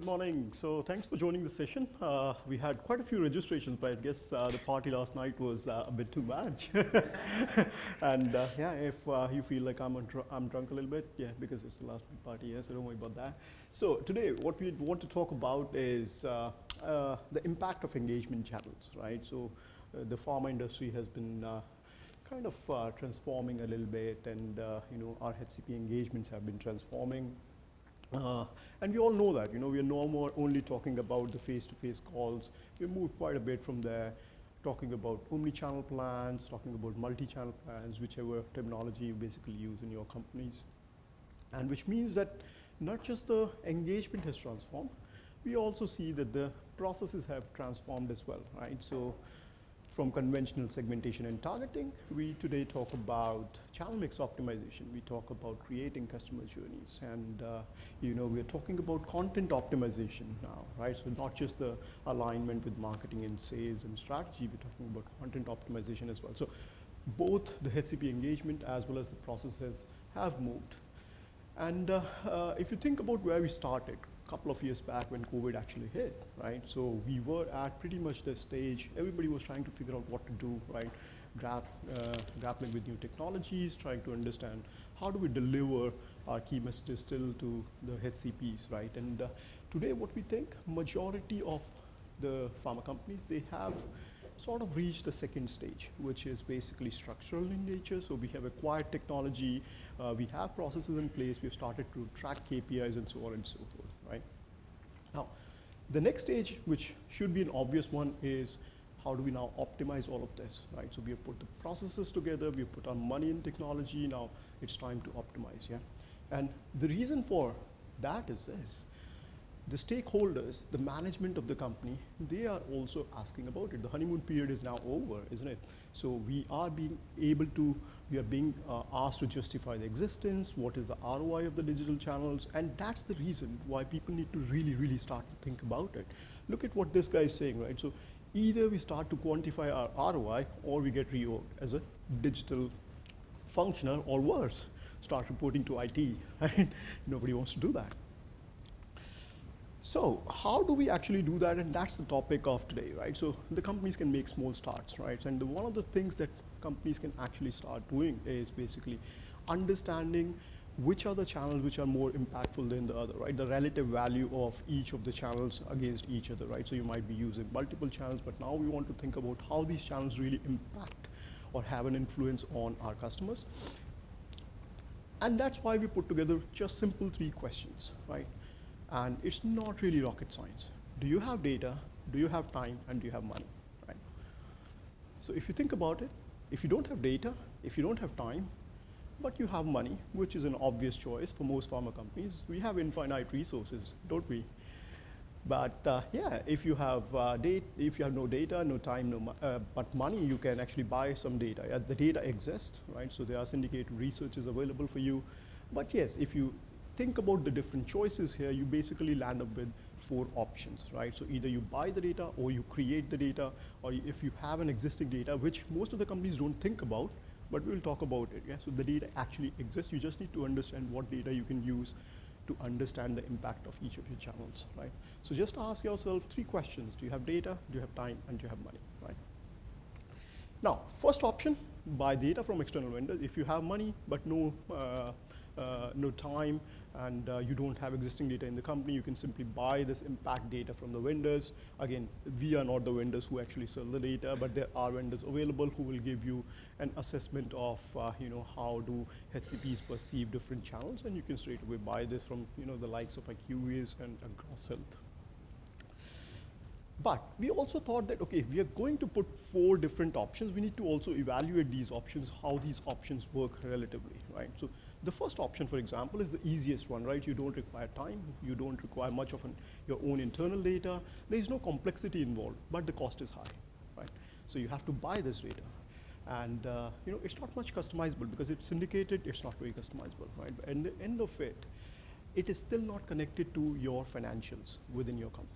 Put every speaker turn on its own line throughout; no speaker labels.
Good morning. So thanks for joining the session. We had quite a few registrations, but I guess the party last night was a bit too much. And yeah, if you feel like I'm drunk a little bit, yeah, because it's the last week party, yeah, so don't worry about that. So today, what we want to talk about is the impact of engagement channels, right? So the pharma industry has been kind of transforming a little bit, and our HCP engagements have been transforming. And we all know that, we are no more only talking about the face-to-face calls. We moved quite a bit from there, talking about omnichannel plans, talking about multi-channel plans, whichever terminology you basically use in your companies. And which means that not just the engagement has transformed, we also see that the processes have transformed as well, right? So from conventional segmentation and targeting, we today talk about channel mix optimization. We talk about creating customer journeys, and we're talking about content optimization now, right? So not just the alignment with marketing and sales and strategy, we're talking about content optimization as well. So both the HCP engagement as well as the processes have moved. And if you think about where we started, couple of years back when COVID actually hit, right? So we were at pretty much the stage, everybody was trying to figure out what to do, right? Grappling with new technologies, trying to understand how do we deliver our key messages still to the HCPs, right? And today what we think, majority of the pharma companies, they have sort of reached the second stage, which is basically structural in nature. So we have acquired technology, we have processes in place, we've started to track KPIs and so on and so forth, right? Now, the next stage, which should be an obvious one, is how do we now optimize all of this, right? So we have put the processes together, we have put our money in technology, now it's time to optimize, yeah? And the reason for that is this. The stakeholders, the management of the company, they are also asking about it. The honeymoon period is now over, isn't it? So we are being asked to justify the existence, what is the ROI of the digital channels, and that's the reason why people need to really, really start to think about it. Look at what this guy is saying, right? So either we start to quantify our ROI or we get reorged as a digital functional, or worse, start reporting to IT, right? Nobody wants to do that. So how do we actually do that? And that's the topic of today, right? So the companies can make small starts, right? And one of the things that companies can actually start doing is basically understanding which are the channels which are more impactful than the other, right? The relative value of each of the channels against each other, right? So you might be using multiple channels, but now we want to think about how these channels really impact or have an influence on our customers. And that's why we put together just simple 3 questions, right? And it's not really rocket science. Do you have data? Do you have time? And do you have money, right? So if you think about it, if you don't have data, if you don't have time, but you have money, which is an obvious choice for most pharma companies, we have infinite resources, don't we? But yeah, if you have no data, no time, but money, you can actually buy some data. Yeah, the data exists, right? So there are syndicated researches available for you. But yes, if you think about the different choices here, you basically land up with 4 options, right? So either you buy the data, or you create the data, or if you have an existing data, which most of the companies don't think about, but we'll talk about it, yeah? So the data actually exists, you just need to understand what data you can use to understand the impact of each of your channels, right? So just ask yourself 3 questions. Do you have data, do you have time, and do you have money, right? Now, first option, buy data from external vendors. If you have money, but no time, and you don't have existing data in the company, you can simply buy this impact data from the vendors. Again, we are not the vendors who actually sell the data, but there are vendors available who will give you an assessment of how do HCPs perceive different channels, and you can straight away buy this from the likes of IQVIA and Across Health. But we also thought that, okay, if we are going to put 4 different options, we need to also evaluate these options, how these options work relatively, right? So the first option, for example, is the easiest one, right? You don't require time, you don't require much of your own internal data, there is no complexity involved, but the cost is high, right? So you have to buy this data. And it's not much customizable because it's syndicated, it's not very customizable, right? But at the end of it, it is still not connected to your financials within your company.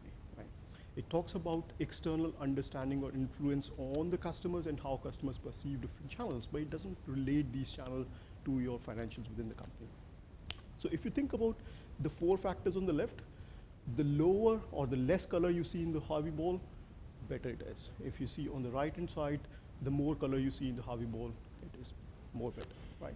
It talks about external understanding or influence on the customers and how customers perceive different channels, but it doesn't relate these channels to your financials within the company. So if you think about the 4 factors on the left, The lower or the less color you see in the Harvey ball, better it is. If you see on the right hand side, the more color you see in the Harvey ball, it is more better, right?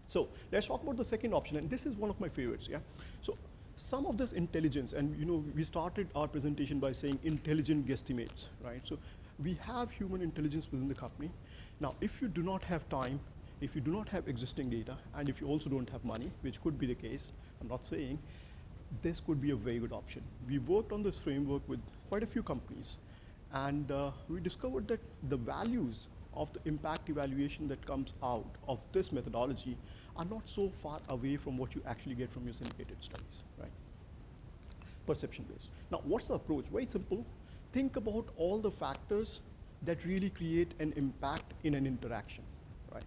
So let's talk about the second option, and this is one of my favorites, yeah? So some of this intelligence, and we started our presentation by saying intelligent guesstimates, right? So we have human intelligence within the company. Now, if you do not have time, if you do not have existing data, and if you also don't have money, which could be the case, I'm not saying, this could be a very good option. We worked on this framework with quite a few companies, and we discovered that the values of the impact evaluation that comes out of this methodology are not so far away from what you actually get from your syndicated studies, right? Perception-based. Now, what's the approach? Very simple. Think about all the factors that really create an impact in an interaction, right?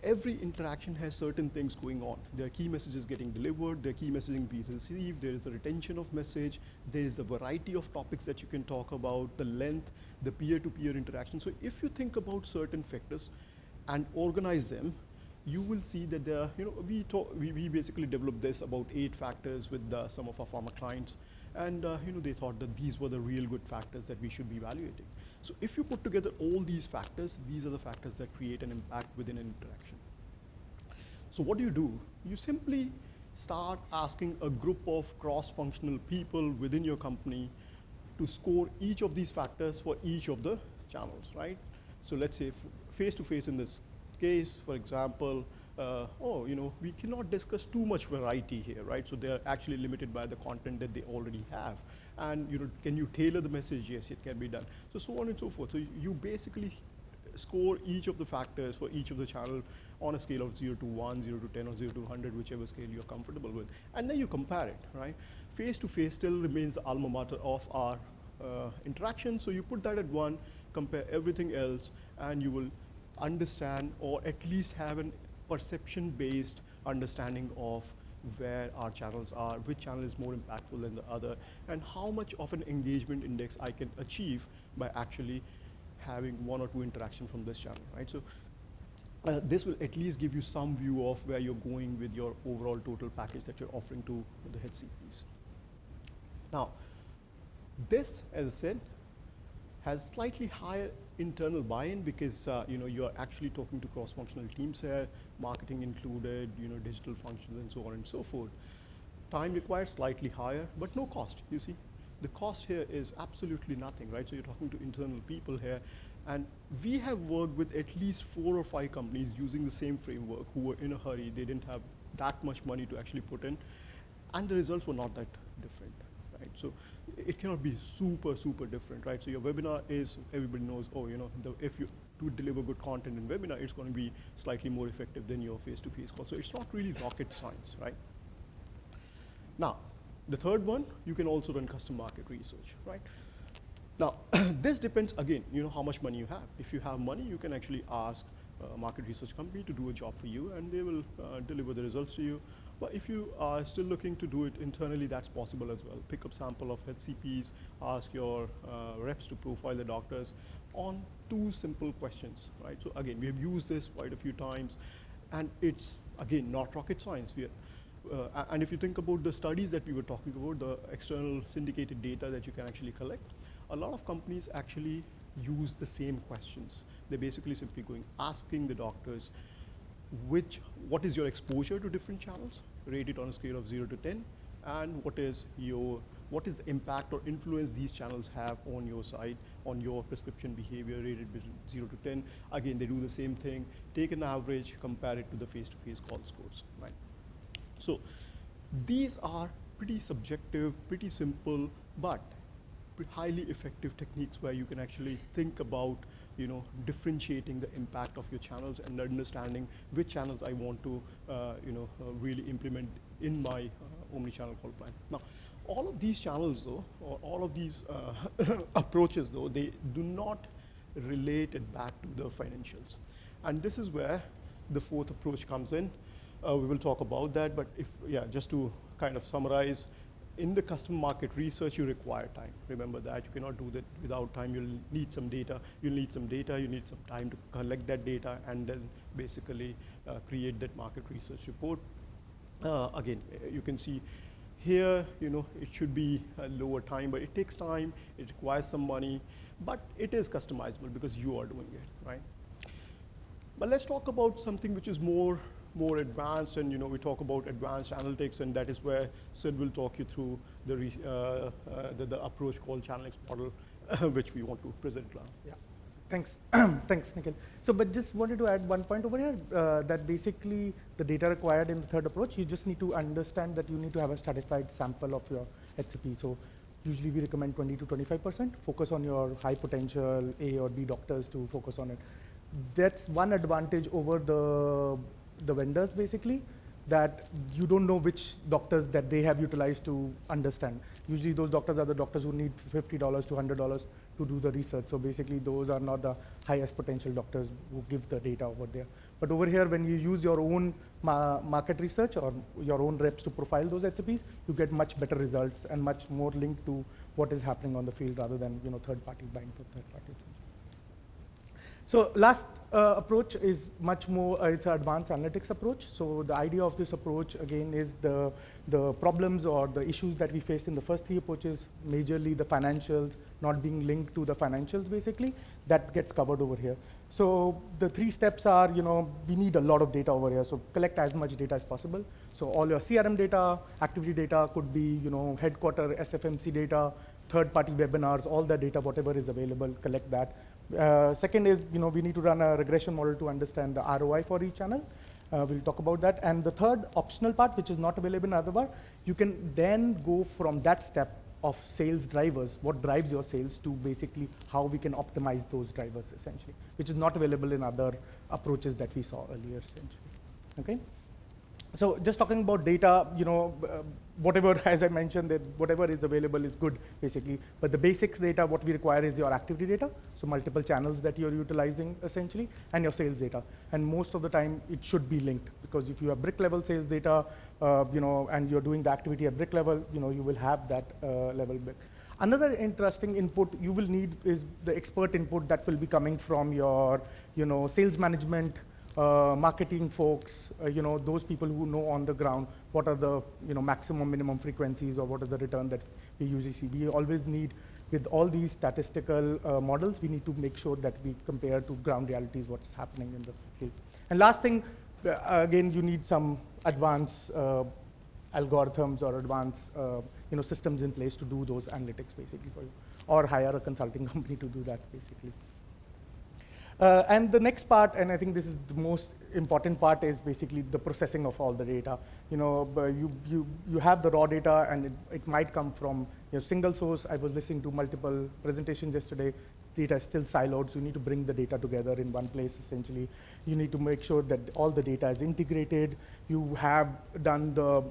Every interaction has certain things going on. There are key messages getting delivered, there are key messaging being received, there is a retention of message, there is a variety of topics that you can talk about, the length, the peer-to-peer interaction. So if you think about certain factors and organize them, you will see that there are, we basically developed this about 8 factors with some of our pharma clients. And they thought that these were the real good factors that we should be evaluating. So if you put together all these factors, these are the factors that create an impact within an interaction. So what do? You simply start asking a group of cross-functional people within your company to score each of these factors for each of the channels, right? So let's say face-to-face in this case, for example, we cannot discuss too much variety here, right? So they're actually limited by the content that they already have. And can you tailor the message? Yes, it can be done. So on and so forth. So you basically score each of the factors for each of the channel on a scale of 0 to 1, 0 to 10, or 0 to 100, whichever scale you're comfortable with. And then you compare it, right? Face-to-face still remains the alma mater of our interaction. So you put that at 1, compare everything else, and you will understand, or at least have an perception-based understanding of where our channels are, which channel is more impactful than the other, and how much of an engagement index I can achieve by actually having 1 or 2 interactions from this channel, right? So this will at least give you some view of where you're going with your overall total package that you're offering to the HCPs. Now, this, as I said, has slightly higher internal buy-in because you're actually talking to cross-functional teams here, marketing included, digital functions and so on and so forth. Time required slightly higher, but no cost, you see. The cost here is absolutely nothing, right? So you're talking to internal people here, and we have worked with at least 4 or 5 companies using the same framework who were in a hurry. They didn't have that much money to actually put in, and the results were not that different. Right? So it cannot be super, super different, right? So your webinar is, everybody knows, if you do deliver good content in webinar, it's going to be slightly more effective than your face-to-face call. So it's not really rocket science, right? Now, the third one, you can also run custom market research, right? Now, this depends, again, how much money you have. If you have money, you can actually ask a market research company to do a job for you, and they will deliver the results to you. But if you are still looking to do it internally, that's possible as well. Pick up sample of HCPs, ask your reps to profile the doctors on 2 simple questions, right? So again, we have used this quite a few times, and it's, again, not rocket science. And if you think about the studies that we were talking about, the external syndicated data that you can actually collect, a lot of companies actually use the same questions. They're basically simply asking the doctors, what is your exposure to different channels, rate it on a scale of 0 to 10, and what is the impact or influence these channels have on your side, on your prescription behavior, rated between 0 to 10. Again, they do the same thing, take an average, compare it to the face-to-face call scores, right? So these are pretty subjective, pretty simple, but highly effective techniques where you can actually think about differentiating the impact of your channels and understanding which channels I want to really implement in my omnichannel call plan. Now, all of these channels though, or all of these approaches though, they do not relate it back to the financials. And this is where the 4th approach comes in. We will talk about that, but just to kind of summarize, in the custom market research, you require time. Remember that. You cannot do that without time. You'll need some data. You need some time to collect that data, and then basically create that market research report. Again, you can see Here, it should be a lower time, but it takes time, it requires some money, but it is customizable because you are doing it, right? But let's talk about something which is more advanced, and we talk about advanced analytics, and that is where Sid will talk you through the approach called Channel X model, which we want to present now.
Yeah. Thanks, thanks, Nikhil. So, but just wanted to add one point over here, that basically the data required in the third approach, you just need to understand that you need to have a stratified sample of your HCP. So, usually we recommend 20 to 25%, focus on your high potential A or B doctors to focus on it. That's one advantage over the vendors basically, that you don't know which doctors that they have utilized to understand. Usually those doctors are the doctors who need $50 to $100 to do the research. So basically those are not the highest potential doctors who give the data over there. But over here, when you use your own market research or your own reps to profile those HCPs, you get much better results and much more linked to what is happening on the field rather than third party buying for third parties. So last approach is much more, it's an advanced analytics approach. So the idea of this approach, again, is the problems or the issues that we faced in the first three approaches, majorly the financials, not being linked to the financials, basically, that gets covered over here. So the three steps are, we need a lot of data over here. So collect as much data as possible. So all your CRM data, activity data could be, headquarter, SFMC data, third-party webinars, all the data, whatever is available, collect that. Second is, we need to run a regression model to understand the ROI for each channel. We'll talk about that. And the third optional part, which is not available in other bar, you can then go from that step of sales drivers, what drives your sales, to basically how we can optimize those drivers, essentially, which is not available in other approaches that we saw earlier, essentially. Okay? So just talking about data, whatever, as I mentioned, that whatever is available is good, basically. But the basics data, what we require is your activity data, so multiple channels that you're utilizing, essentially, and your sales data. And most of the time, it should be linked, because if you have brick level sales data, and you're doing the activity at brick level, you will have that level bit. Another interesting input you will need is the expert input that will be coming from your, sales management, marketing folks, those people who know on the ground what are the maximum minimum frequencies or what are the return that we usually see. We always need, with all these statistical models, we need to make sure that we compare to ground realities what's happening in the field. And last thing, again, you need some advanced algorithms or advanced systems in place to do those analytics basically for you, or hire a consulting company to do that basically. And the next part, and I think this is the most important part, is basically the processing of all the data. You have the raw data, and it might come from single source. I was listening to multiple presentations yesterday. Data is still siloed, so you need to bring the data together in one place, essentially. You need to make sure that all the data is integrated. You have done the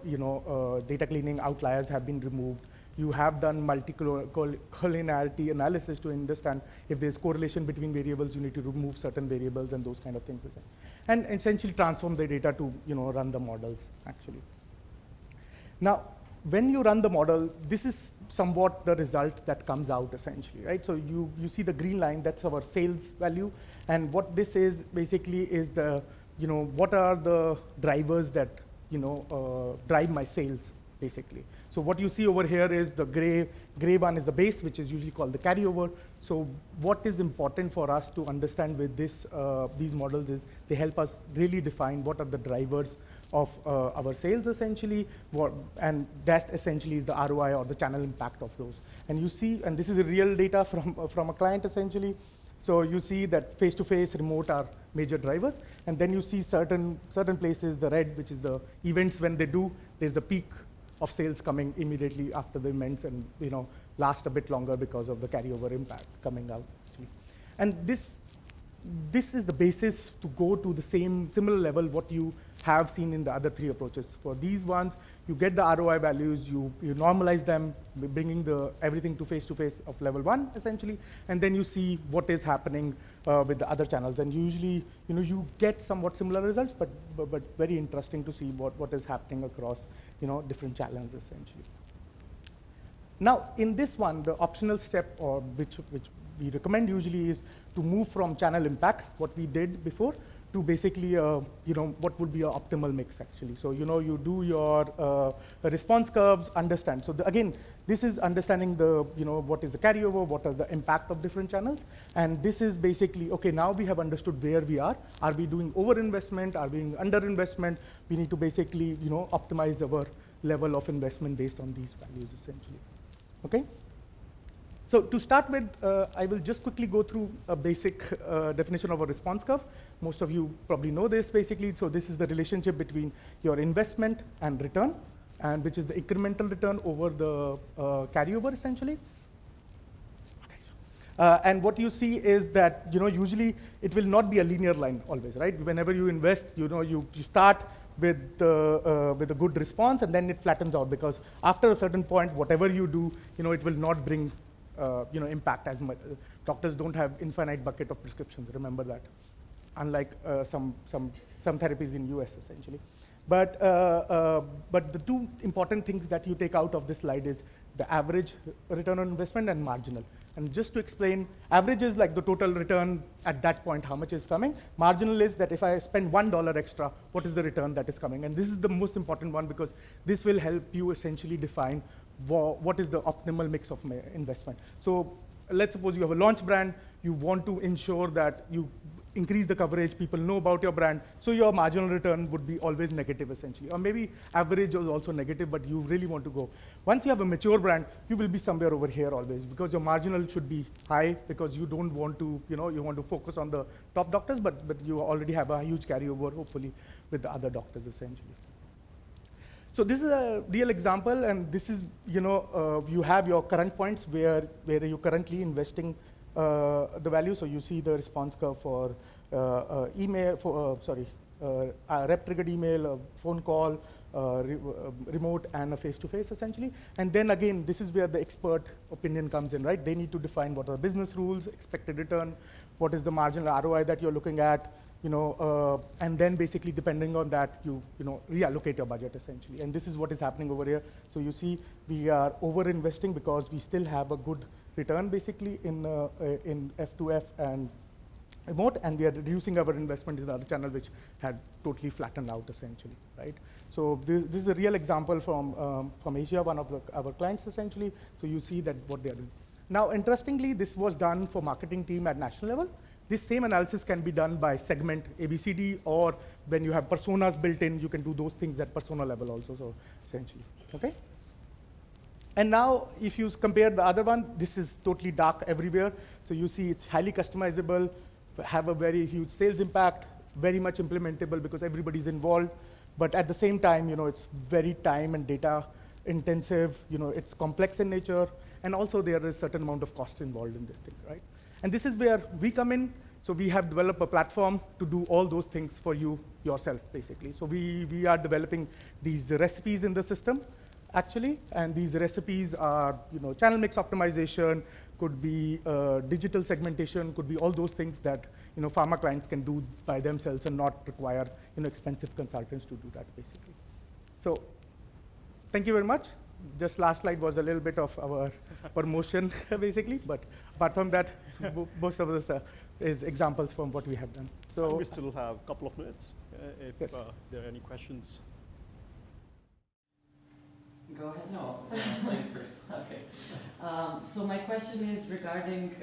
data cleaning, outliers have been removed. You have done multi-collinearity analysis to understand if there's correlation between variables, you need to remove certain variables and those kind of things. And essentially transform the data to run the models, actually. Now, when you run the model, this is somewhat the result that comes out, essentially, right? So you see the green line, that's our sales value. And what this is, basically, is the, what are the drivers that, drive my sales, basically. So what you see over here is the gray one is the base, which is usually called the carryover. So what is important for us to understand with this, these models is they help us really define what are the drivers of our sales, essentially, and that essentially is the ROI or the channel impact of those. And you see, and this is real data from a client, essentially. So you see that face-to-face, remote are major drivers, and then you see certain places, the red, which is the events when they do, there's a peak of sales coming immediately after the events, and last a bit longer because of the carryover impact coming out, actually. And this is the basis to go to the similar level what you have seen in the other three approaches. For these ones, you get the ROI values, you normalize them, bringing everything to face of level 1, essentially, and then you see what is happening with the other channels. And usually, you get somewhat similar results, but very interesting to see what is happening across, different channels, essentially. Now, in this one, the optional step, which we recommend usually, is to move from channel impact, what we did before, to basically, what would be your optimal mix actually. So, you do your response curves, understand. So again, this is understanding what is the carryover, what are the impact of different channels. And this is basically, okay, now we have understood where we are. Are we doing over-investment? Are we doing under-investment? We need to basically, optimize our level of investment based on these values essentially, okay? So to start with, I will just quickly go through a basic definition of a response curve. Most of you probably know this basically. So this is the relationship between your investment and return, and which is the incremental return over the carryover essentially. And what you see is that, usually it will not be a linear line always, right? Whenever you invest, you start with a good response and then it flattens out, because after a certain point, whatever you do, it will not bring impact as much. Doctors don't have infinite bucket of prescriptions, remember that, unlike some therapies in US essentially. But the two important things that you take out of this slide is the average return on investment and marginal. And just to explain, average is like the total return at that point, how much is coming. Marginal is that if I spend $1 extra, what is the return that is coming? And this is the most important one, because this will help you essentially define what is the optimal mix of investment. So let's suppose you have a launch brand, you want to ensure that you increase the coverage, people know about your brand, so your marginal return would be always negative essentially. Or maybe average is also negative, but you really want to go. Once you have a mature brand, you will be somewhere over here always, because your marginal should be high, because you don't want to, you want to focus on the top doctors, but you already have a huge carryover, hopefully, with the other doctors essentially. So this is a real example, and this is, you have your current points where you're currently investing the value. So you see the response curve for email, rep triggered email, a phone call, remote, and a face-to-face essentially. And then again, this is where the expert opinion comes in, right? They need to define what are business rules, expected return, what is the marginal ROI that you're looking at, and then basically depending on that, you reallocate your budget essentially. And this is what is happening over here. So you see we are over-investing because we still have a good return basically in F2F and remote, and we are reducing our investment in the other channel, which had totally flattened out essentially, right? So this is a real example from Asia, one of our clients essentially. So you see that what they are doing. Now, interestingly, this was done for marketing team at national level. This same analysis can be done by segment ABCD, or when you have personas built in, you can do those things at persona level also, so essentially, okay? And now, if you compare the other one, this is totally dark everywhere. So you see it's highly customizable, have a very huge sales impact, very much implementable because everybody's involved. But at the same time, it's very time and data intensive, it's complex in nature, and also there is a certain amount of cost involved in this thing, right? And this is where we come in. So we have developed a platform to do all those things for you yourself, basically. So we are developing these recipes in the system, actually, and these recipes are, channel mix optimization, could be digital segmentation, could be all those things that, pharma clients can do by themselves and not require, expensive consultants to do that, basically. So thank you very much. Just last slide was a little bit of our promotion, basically, but apart from that, most of this is examples from what we have done. So
and we still have a couple of minutes if
yes.
There are any questions.
Go ahead. No, ladies first. Okay. So my question is regarding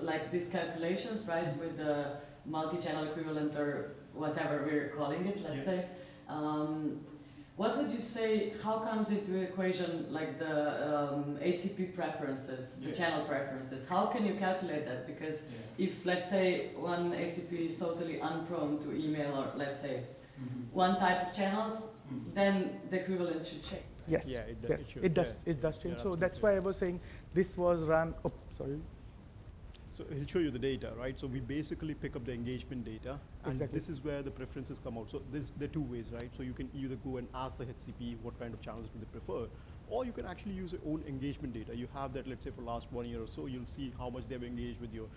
like these calculations, right, with the multi-channel equivalent or whatever we're calling it, let's say. What would you say, how comes into equation like the HCP preferences, the channel preferences? How can you calculate that? Because if, let's say, one HCP is totally unprone to email or, let's say, one type of channels, then the equivalent should change.
Yes,
Yeah,
it does change. So that's why I was saying this was run, sorry.
So he'll show you the data, right? So we basically pick up the engagement data, and
Exactly.
this is where the preferences come out. So there are two ways, right? So you can either go and ask the HCP what kind of channels do they prefer, or you can actually use your own engagement data. You have that, let's say, for last 1 year or so. You'll see how much they've engaged with your,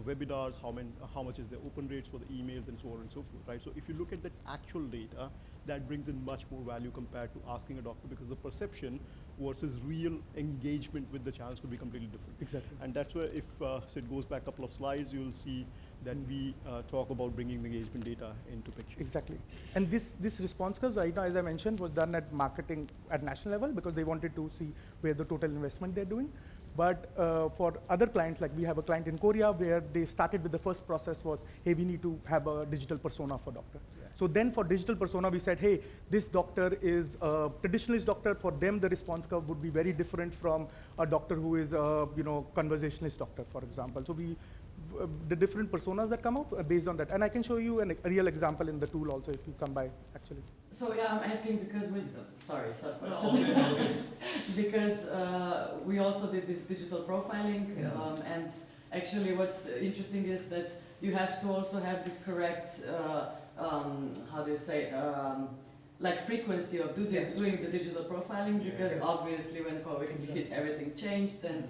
webinars, how much is their open rates for the emails, and so on and so forth, right? So if you look at that actual data, that brings in much more value compared to asking a doctor, because the perception versus real engagement with the channels could be completely different.
Exactly.
And that's where, if Sid goes back a couple of slides, you'll see that we talk about bringing the engagement data into picture.
Exactly. And this response curve right now, as I mentioned, was done at marketing at national level because they wanted to see where the total investment they're doing. But for other clients, like we have a client in Korea where they started with the first process was, hey, we need to have a digital persona for doctor. Yeah. So then for digital persona, we said, hey, this doctor is a traditionalist doctor. For them, the response curve would be very different from a doctor who is a conversationalist doctor, for example. So the different personas that come up based on that. And I can show you a real example in the tool also if you come by, actually.
So yeah, I'm asking because sorry,
No,
because we also did this digital profiling, and actually what's interesting is that you have to also have this correct, how do you say, like frequency of doing the digital profiling, because obviously when COVID hit, everything changed, and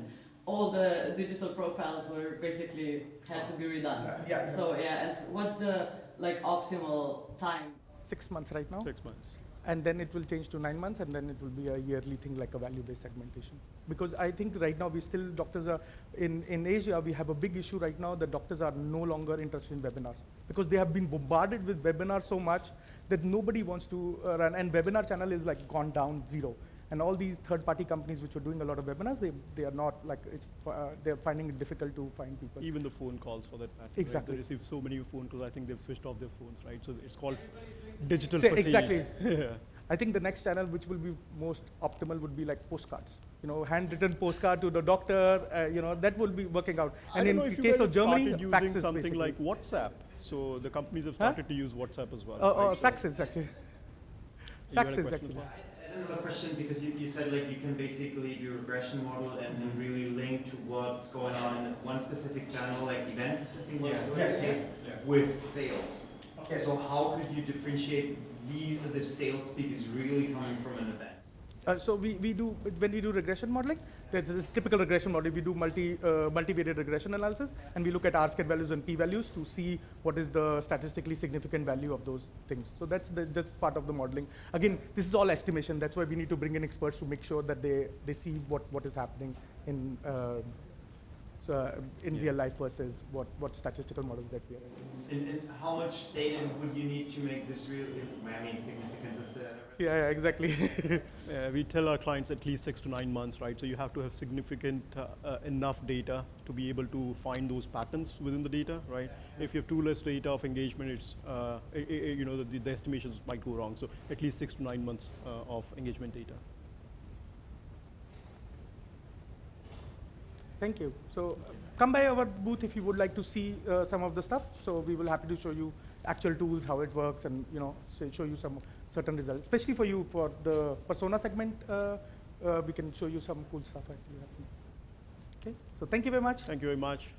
all the digital profiles were basically had to be redone. So yeah, and what's the optimal time?
6 months right now.
6 months.
And then it will change to 9 months, and then it will be a yearly thing like a value-based segmentation. Because I think right now doctors are, in Asia, we have a big issue right now that doctors are no longer interested in webinars. Because they have been bombarded with webinars so much that nobody wants to run, and webinar channel is gone down zero. And all these third-party companies which are doing a lot of webinars, they are not they're finding it difficult to find people.
Even the phone calls for that matter.
Exactly.
Right? They receive so many phone calls. I think they've switched off their phones, right? So it's called digital fatigue.
Exactly.
Yeah.
I think the next channel which will be most optimal would be like postcards. Handwritten postcard to the doctor. That will be working out. And in the case of Germany, faxes
something
basically.
like WhatsApp. So the companies have started to use WhatsApp as well.
Right? Faxes actually. Faxes actually.
Another question, because you said you can basically do a regression model and really link to what's going on in one specific channel, like events, I think was the case, with sales. Okay. So how could you differentiate the sales peak is really coming from an event?
So we do, when we do regression modeling, there's this typical regression model. We do multivariate regression analysis, and we look at R-squared values and p-values to see what is the statistically significant value of those things. So that's part of the modeling. Again, this is all estimation. That's why we need to bring in experts to make sure that they see what is happening in real life versus what statistical models that we are using.
And how much data would you need to make this real? Significance is.
Yeah, exactly.
We tell our clients at least 6 to 9 months, right? So you have to have significant enough data to be able to find those patterns within the data, right? If you have too less data of engagement, it's the estimations might go wrong. So at least 6 to 9 months of engagement data.
Thank you. So come by our booth if you would like to see some of the stuff. So we will happy to show you actual tools, how it works, and show you some certain results. Especially for you, for the persona segment, we can show you some cool stuff actually happening. Okay. So thank you very much.
Thank you very much.